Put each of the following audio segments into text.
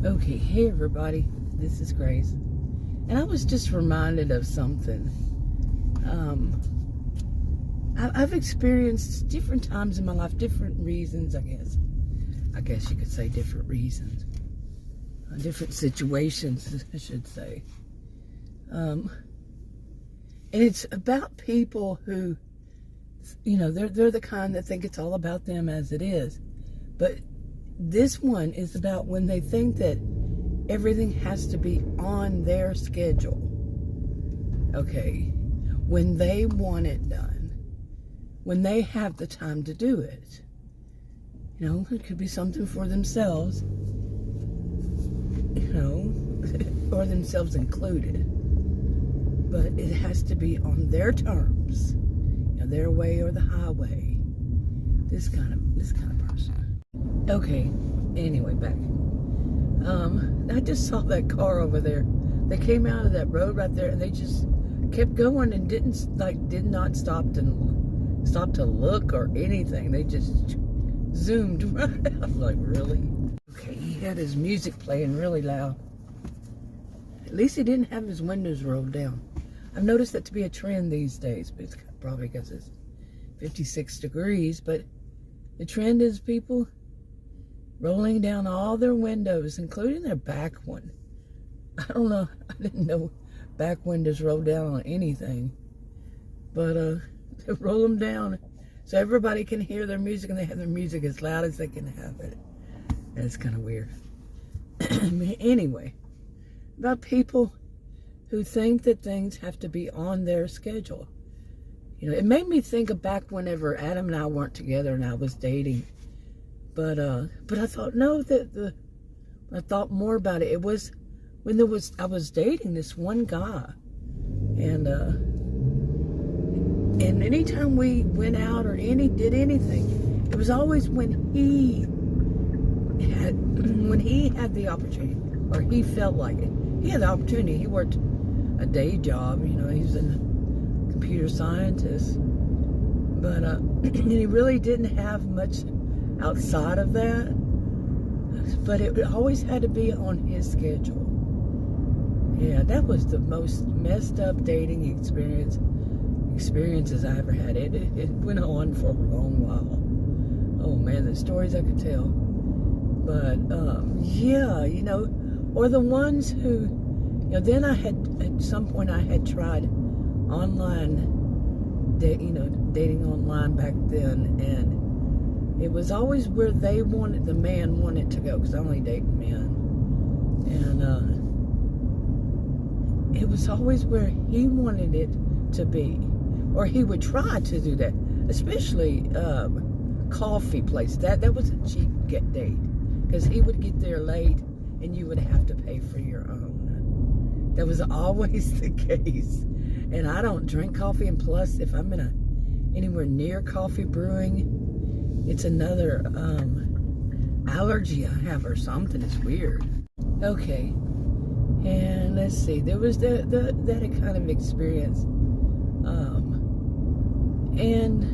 Okay, hey everybody, this is Grace, and I was just reminded of something. I've experienced different times in my life, different reasons, I guess you could say different reasons, different situations, I should say. And it's about people who, they're the kind that think it's all about them as it is. But this one is about when they think that everything has to be on their schedule. Okay, when they want it done, when they have the time to do it. It could be something for themselves, or themselves included. But it has to be on their terms, their way or the highway. This kind of person. Okay, anyway, back. I just saw that car over there. They came out of that road right there, and they just kept going and did not stop to look or anything. They just zoomed right out. I'm like, really? Okay, he had his music playing really loud. At least he didn't have his windows rolled down. I've noticed that to be a trend these days, but it's probably because it's 56 degrees, but the trend is people rolling down all their windows, including their back one. I don't know. I didn't know back windows roll down on anything. But they roll them down so everybody can hear their music, and they have their music as loud as they can have it. And it's kind of weird. Anyway, about people who think that things have to be on their schedule. It made me think of back whenever Adam and I weren't together and I was dating. But I thought, I thought more about it. It was when I was dating this one guy, and anytime we went out or did anything, it was always when he had the opportunity, or he felt like it. He had the opportunity. He worked a day job, he was a computer scientist, but he really didn't have much outside of that, but it always had to be on his schedule. Yeah, that was the most messed up dating experiences I ever had. It went on for a long while. Oh man, the stories I could tell. But yeah, or the ones who, then I had, at some point I had tried online, dating online back then, and it was always where the man wanted to go, because I only date men. And it was always where he wanted it to be. Or he would try to do that. Especially coffee place. That was a cheap date. Because he would get there late and you would have to pay for your own. That was always the case. And I don't drink coffee, and plus if I'm anywhere near coffee brewing, it's another allergy I have or something. It's weird. Okay, and let's see. There was that kind of experience, and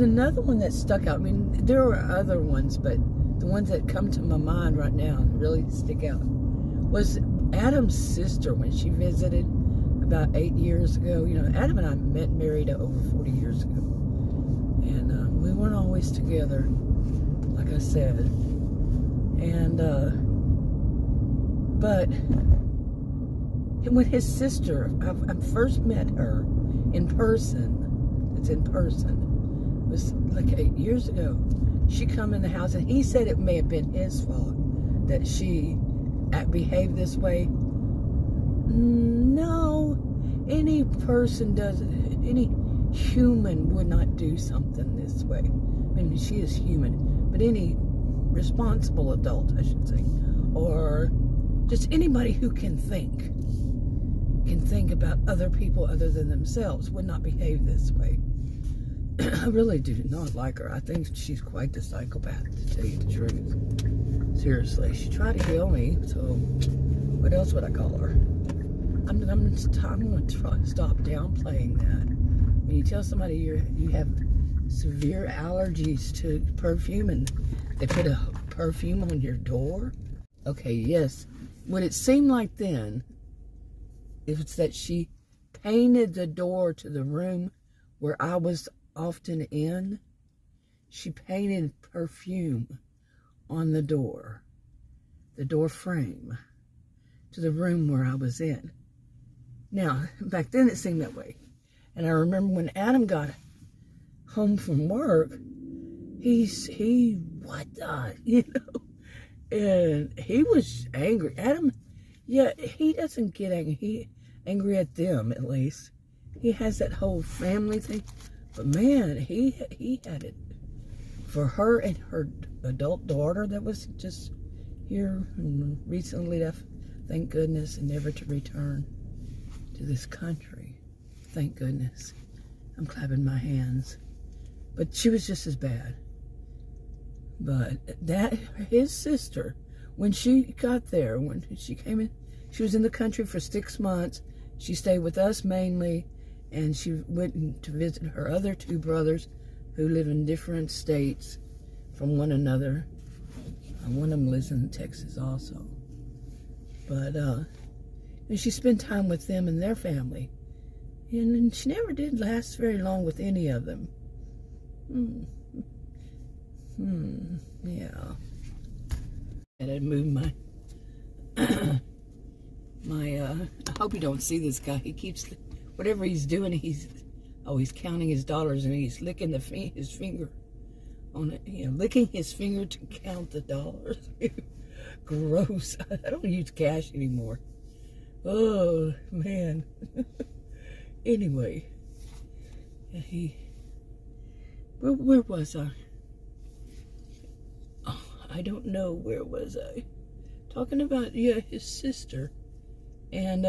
another one that stuck out. I mean, there were other ones, but the ones that come to my mind right now and really stick out was Adam's sister when she visited about 8 years ago. Adam and I married over 40 years ago. And we weren't always together, like I said. And, but when his sister, I first met her in person, it was like 8 years ago. She come in the house, and he said it may have been his fault that she behaved this way. No, any person does it. Any human would not do something this way. I mean, she is human, but any responsible adult, I should say, or just anybody who can think about other people other than themselves would not behave this way. I really do not like her. I think she's quite the psychopath, to tell you the truth. Seriously, she tried to kill me, so what else would I call her? I'm going to stop downplaying that. When you tell somebody you have severe allergies to perfume, and they put a perfume on your door? Okay, yes. What it seemed like then, it was that she painted the door to the room where I was often in. She painted perfume on the door frame to the room where I was in. Now, back then it seemed that way. And I remember when Adam got home from work, and he was angry. Adam, yeah, he doesn't get angry. He angry at them, at least. He has that whole family thing. But man, he had it for her and her adult daughter that was just here and recently left, thank goodness, and never to return to this country. Thank goodness. I'm clapping my hands. But she was just as bad. But his sister, when she got there, when she came in, she was in the country for 6 months. She stayed with us mainly, and she went to visit her other 2 brothers who live in different states from one another. One of them lives in Texas also. But and she spent time with them and their family. And she never did last very long with any of them. Yeah. And I moved my I hope you don't see this guy. He keeps, whatever he's doing, he's counting his dollars, and he's licking his finger on it, licking his finger to count the dollars. Gross. I don't use cash anymore. Oh, man. Anyway, where was I? Oh, I don't know, where was I? Talking about, his sister. And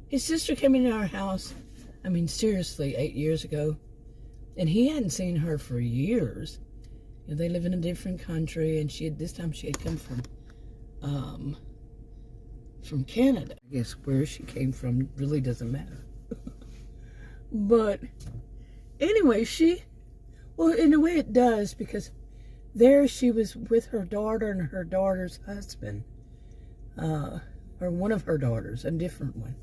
his sister came into our house, I mean, seriously, 8 years ago. And he hadn't seen her for years. They live in a different country, and this time she had come from Canada. I guess where she came from really doesn't matter. But anyway, in a way it does, because there she was with her daughter and her daughter's husband, or one of her daughters, a different one,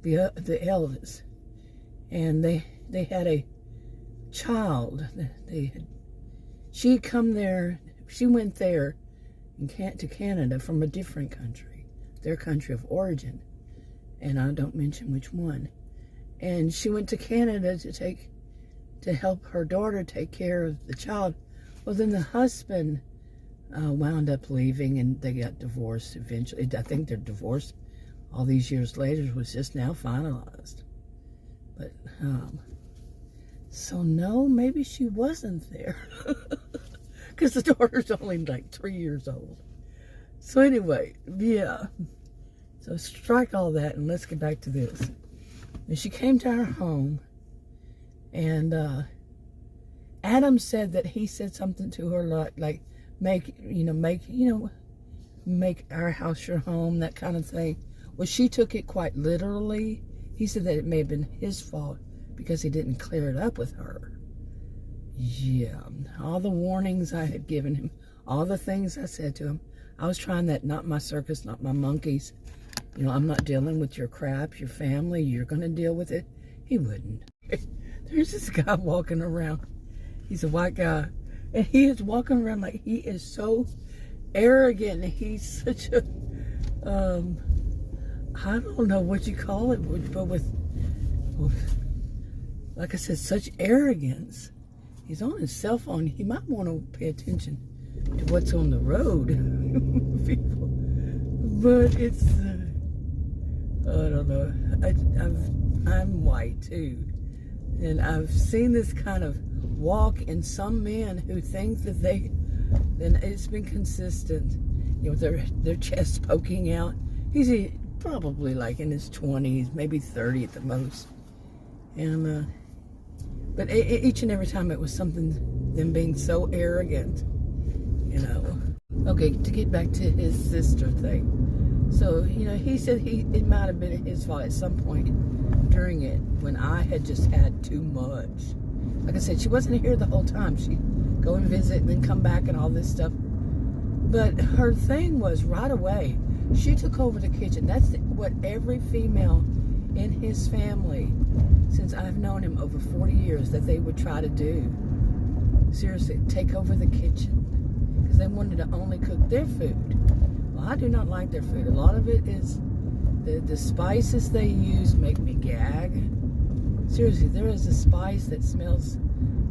the eldest, and they had a child. She had come there. She went there to Canada from a different country, their country of origin, and I don't mention which one. And she went to Canada to help her daughter take care of the child. Well, then the husband wound up leaving, and they got divorced eventually. I think their divorce, all these years later, was just now finalized. But so no, maybe she wasn't there, because the daughter's only like 3 years old. So anyway, yeah. So strike all that, and let's get back to this. And she came to our home, and Adam said that he said something to her like make our house your home, that kind of thing. Well, she took it quite literally. He said that it may have been his fault because he didn't clear it up with her. Yeah, all the warnings I had given him, all the things I said to him, I was trying that, not my circus, not my monkeys. I'm not dealing with your crap, your family, you're going to deal with it. He wouldn't. There's this guy walking around. He's a white guy. And he is walking around like he is so arrogant. He's such a, I don't know what you call it, but with, like I said, such arrogance. He's on his cell phone. He might want to pay attention to what's on the road, people. But it's, I don't know. I'm white too, and I've seen this kind of walk in some men who think that then it's been consistent. Their chest poking out. He's probably like in his 20s, maybe 30 at the most. And but each and every time it was something, them being so arrogant, Okay, to get back to his sister thing. So, he said it might have been his fault at some point during it when I had just had too much. Like I said, she wasn't here the whole time. She'd go and visit and then come back and all this stuff. But her thing was right away, she took over the kitchen. That's what every female in his family, since I've known him over 40 years, that they would try to do. Seriously, take over the kitchen. Because they wanted to only cook their food. Well, I do not like their food. A lot of it is, the spices they use make me gag. Seriously, there is a spice that smells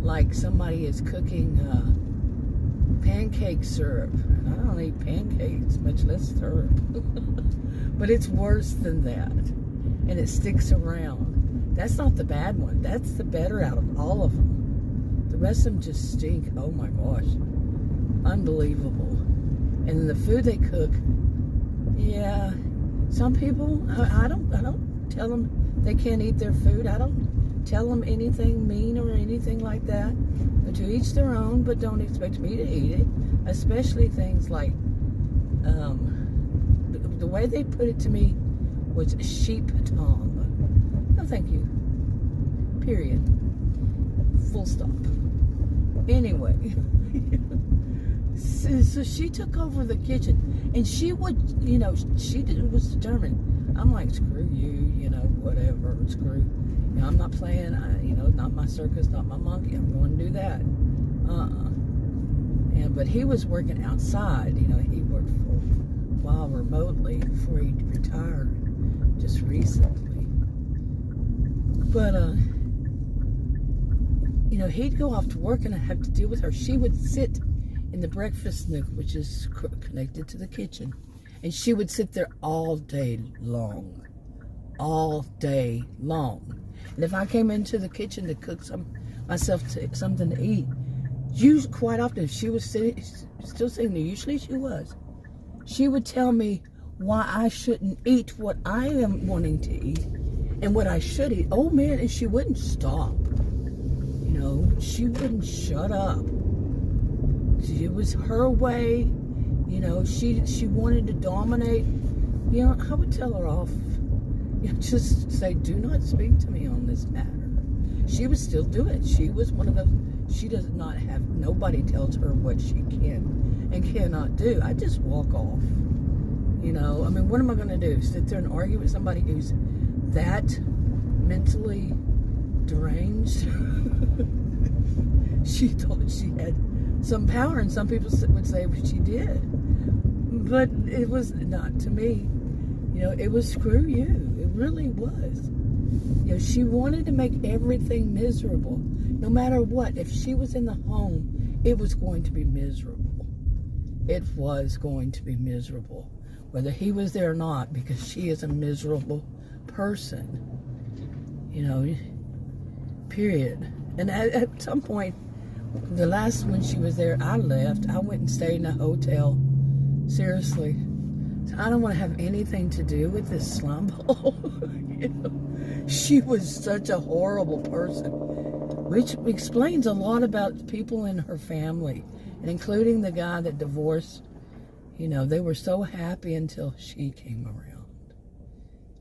like somebody is cooking pancake syrup. And I don't eat pancakes, much less syrup. But it's worse than that. And it sticks around. That's not the bad one. That's the better out of all of them. The rest of them just stink. Oh my gosh. Unbelievable. And the food they cook, yeah, some people, I don't tell them they can't eat their food. I don't tell them anything mean or anything like that. But to each their own, but don't expect me to eat it. Especially things like, the way they put it to me was sheep tongue. No, thank you. Period. Full stop. Anyway. So she took over the kitchen, and she would, was determined. I'm like, screw you, whatever, screw. I'm not playing, not my circus, not my monkey. I'm going to do that. But he was working outside. He worked for a while remotely before he retired, just recently. But he'd go off to work, and I'd have to deal with her. She would sit in the breakfast nook, which is connected to the kitchen, and she would sit there all day long. And if I came into the kitchen to cook something to eat, quite often, if she was still sitting there, usually she would tell me why I shouldn't eat what I am wanting to eat and what I should eat. Oh man, and she wouldn't stop. She wouldn't shut up. It was her way. She wanted to dominate. I would tell her off. Just say, do not speak to me on this matter. She would still do it. She was one of those. She does not have, nobody tells her what she can and cannot do. I just walk off. What am I going to do? Sit there and argue with somebody who's that mentally deranged? She thought she had some power, and some people would say she did. But it was not to me. It was screw you. It really was. She wanted to make everything miserable. No matter what, if she was in the home, it was going to be miserable. It was going to be miserable. Whether he was there or not, because she is a miserable person. Period. And at some point, the last when she was there, I left. I went and stayed in a hotel. Seriously. So I don't want to have anything to do with this slumhole. She was such a horrible person, which explains a lot about people in her family, and including the guy that divorced. They were so happy until she came around.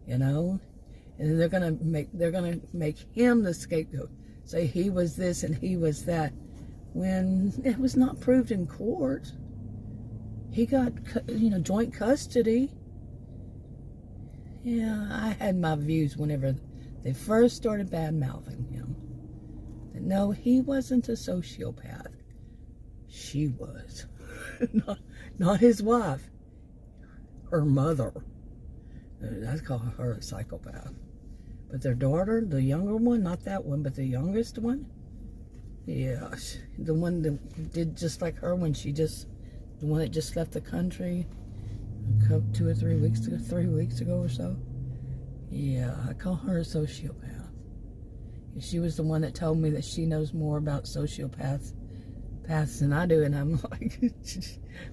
And they're gonna make him the scapegoat. Say he was this and he was that, when it was not proved in court. He got, joint custody. Yeah, I had my views whenever they first started bad-mouthing him. That no, he wasn't a sociopath. She was. not his wife. Her mother. I call her a psychopath. But their daughter, the younger one, not that one, but the youngest one, yeah, the one that did just like her when the one that just left the country 2 or 3 weeks ago, 3 weeks ago or so. Yeah, I call her a sociopath. She was the one that told me that she knows more about sociopaths than I do, and I'm like,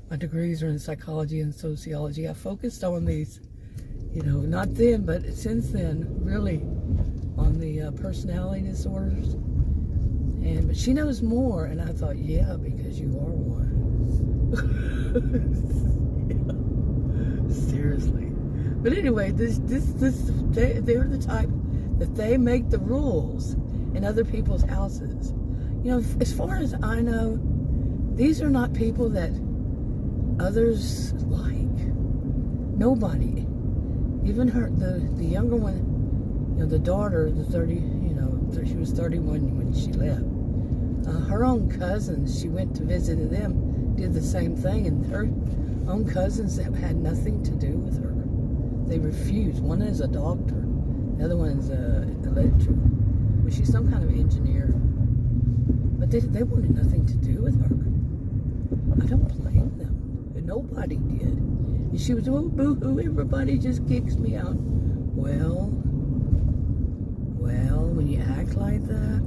my degrees are in psychology and sociology. I focused on these, not then, but since then, really, on the personality disorders. But she knows more, and I thought, yeah, because you are one. Yeah. Seriously. But anyway, they're the type that they make the rules in other people's houses. As far as I know, these are not people that others like. Nobody. Even her, the younger one, you know, the daughter, the 30, you know, she was 31 when she left. Her own cousins, she went to visit them, did the same thing, and her own cousins that had nothing to do with her. They refused. One is a doctor, the other one is an electrical. Well, she's some kind of engineer. But they wanted nothing to do with her. I don't blame them. Nobody did. And she was, oh, boo-hoo, everybody just kicks me out. Well, when you act like that,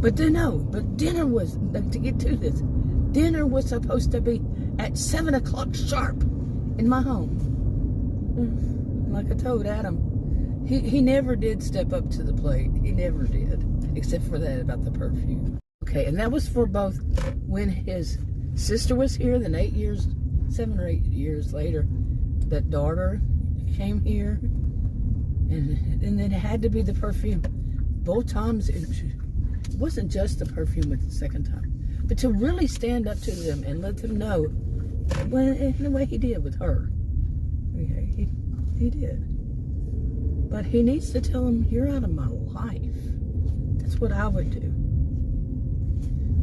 But dinner was, to get to this, dinner was supposed to be at 7 o'clock sharp in my home. Like I told Adam, he never did step up to the plate. He never did, except for that about the perfume. Okay, and that was for both when his sister was here, then 7 or 8 years later, that daughter came here, and then it had to be the perfume. Both times, it wasn't just the perfume with the second time, but to really stand up to them and let them know, well, in the way he did with her. Okay, he did. But he needs to tell them, you're out of my life. That's what I would do.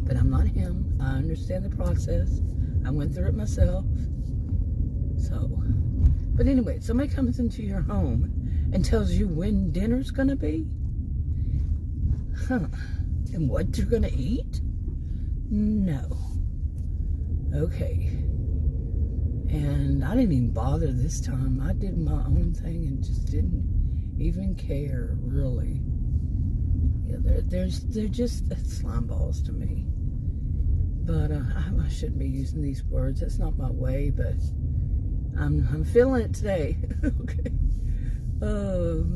But I'm not him. I understand the process. I went through it myself. So, but anyway, somebody comes into your home and tells you when dinner's gonna be? And what you're gonna eat? No. Okay. And I didn't even bother this time. I did my own thing and just didn't even care, really. Yeah, they're just slime balls to me. But I shouldn't be using these words. That's not my way, but I'm feeling it today. Okay. I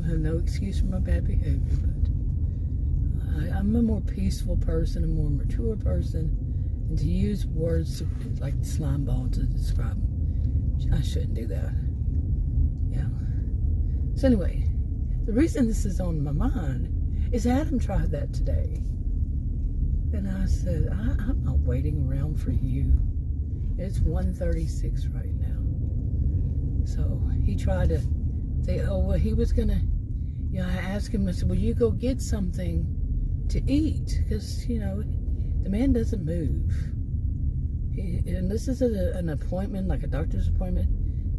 have no excuse for my bad behavior, but I'm a more peaceful person, a more mature person, and to use words like slime ball to describe them, I shouldn't do that. Yeah. So anyway, the reason this is on my mind is Adam tried that today. And I said, I'm not waiting around for you. It's 1:36 right now. So he tried to say, oh, well, he was going to, you know, I asked him, I said, will you go get something to eat? Because, you know, the man doesn't move. And this is an appointment, like a doctor's appointment.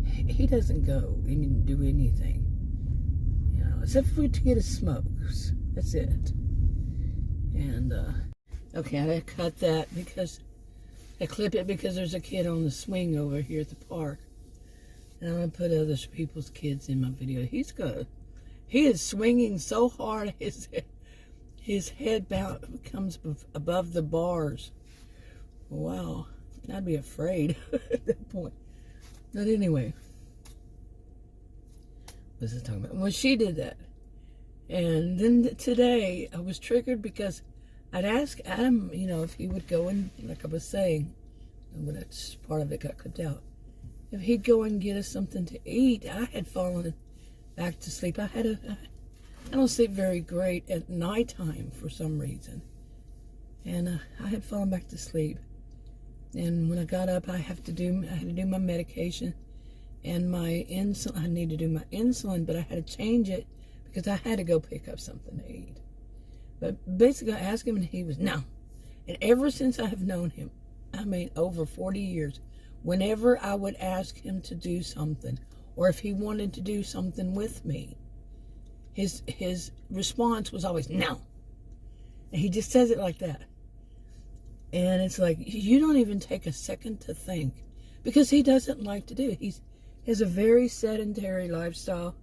He doesn't go and do anything, you know, except for to get his smokes. That's it. And, okay, I cut that because I clip it because there's a kid on the swing over here at the park. And I'm going to put other people's kids in my video. He is swinging so hard, his head comes above the bars. Wow, I'd be afraid at that point. But anyway, what was I talking about? Well, she did that. And then today, I was triggered because I'd ask Adam, you know, if he would go and, like I was saying, when that's part of it got clipped out, if he'd go and get us something to eat. I had fallen back to sleep. I don't sleep very great at nighttime for some reason. And I had fallen back to sleep. And when I got up, I had to do my medication and my insulin. I need to do my insulin, but I had to change it because I had to go pick up something to eat. But basically, I asked him, and he was, no. And ever since I have known him, I mean, over 40 years, whenever I would ask him to do something, or if he wanted to do something with me, his response was always, no. And he just says it like that. And it's like, you don't even take a second to think, because he doesn't like to do it. He has a very sedentary lifestyle,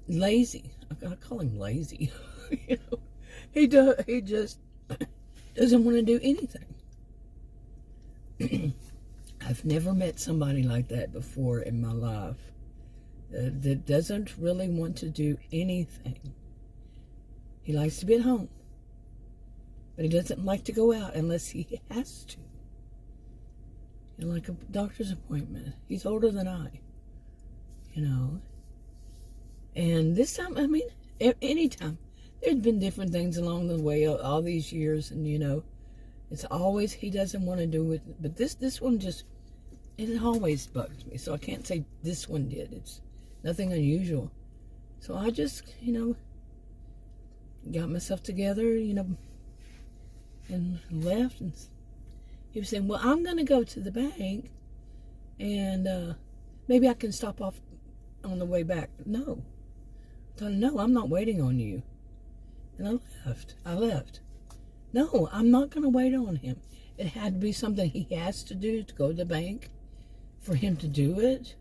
lazy. I call him lazy. You know, he just doesn't want to do anything. I've never met somebody like that before in my life that doesn't really want to do anything. He likes to be at home, but he doesn't like to go out unless he has to. You know, like a doctor's appointment. He's older than I, you know. And this time, I mean, anytime. There's been different things along the way all these years, and, you know, It's always he doesn't want to do it. But this one just, it always bugs me. So I can't say this one did. It's nothing unusual. So I just, got myself together, and left. And he was saying, well, I'm going to go to the bank and maybe I can stop off on the way back. No. I told him, no, I'm not waiting on you. And I left. No, I'm not going to wait on him. It had to be something he has to do to go to the bank for him to do it.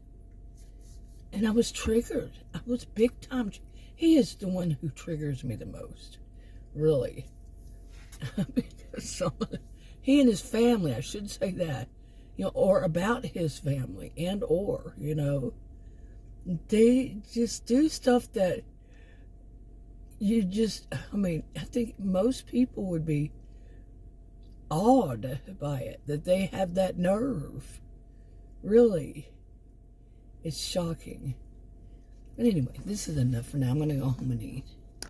And I was triggered. I was big time. He is the one who triggers me the most. Really. He and his family, I should say that. Or about his family or, they just do stuff that you just, I think most people would be awed by it, that they have that nerve. Really. It's shocking. But anyway, this is enough for now. I'm going to go home and eat.